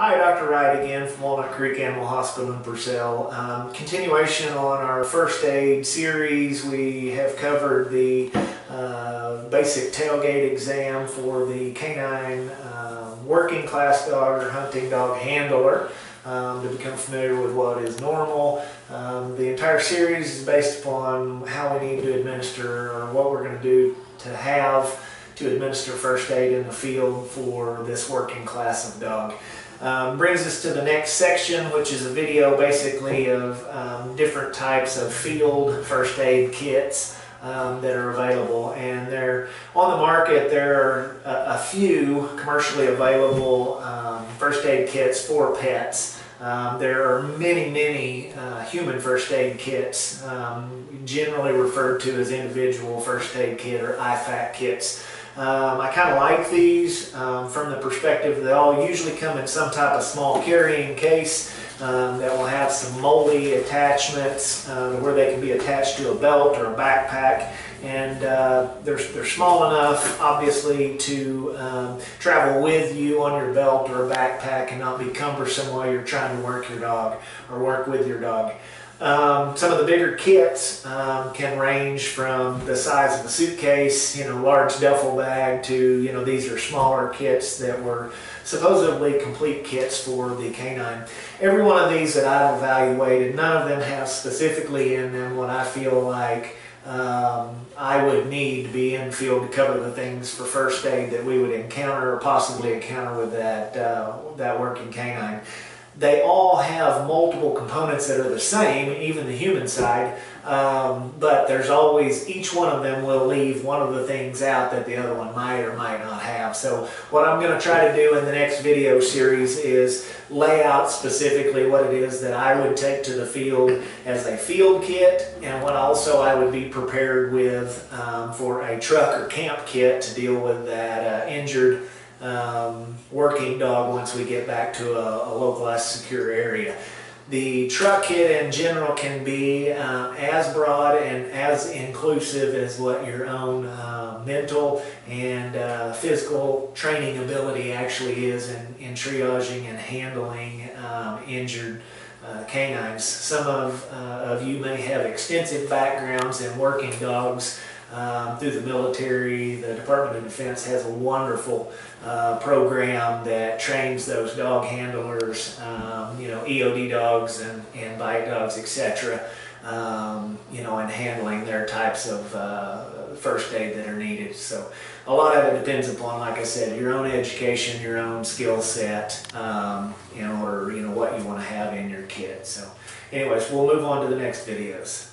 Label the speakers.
Speaker 1: Hi, Dr. Wright again from Walnut Creek Animal Hospital in Purcell. Continuation on our first aid series, we have covered the basic tailgate exam for the canine working class dog or hunting dog handler to become familiar with what is normal. The entire series is based upon how we need to administer or what we're going to do to administer first aid in the field for this working class of dog. Brings us to the next section, which is a video basically of different types of field first aid kits that are available, and they're on the market. There are a few commercially available first aid kits for pets. There are many human first aid kits, generally referred to as individual first aid kit or IFAK kits. I kind of like these from the perspective that they all usually come in some type of small carrying case that will have some moldy attachments where they can be attached to a belt or a backpack, and they're small enough obviously to travel with you on your belt or a backpack and not be cumbersome while you're trying to work your dog or work with your dog. Some of the bigger kits can range from the size of a suitcase, large duffel bag, to, these are smaller kits that were supposedly complete kits for the canine. Every one of these that I've evaluated, none of them have specifically in them what I feel like I would need to be in the field to cover the things for first aid that we would encounter or possibly encounter with that working canine. They all have multiple components that are the same, even the human side, but there's always, each one of them will leave one of the things out that the other one might or might not have. So what I'm going to try to do in the next video series is lay out specifically what it is that I would take to the field as a field kit, and what also I would be prepared with for a truck or camp kit to deal with that injured working dog once we get back to a localized secure area. The truck kit in general can be as broad and as inclusive as what your own mental and physical training ability actually is in triaging and handling injured canines. Some of you may have extensive backgrounds in working dogs through the military. The Department of Defense has a wonderful program that trains those dog handlers, EOD dogs and bite dogs, etc., and handling their types of first aid that are needed. So a lot of it depends upon, like I said, your own education, your own skill set, or what you want to have in your kit. So anyways, we'll move on to the next videos.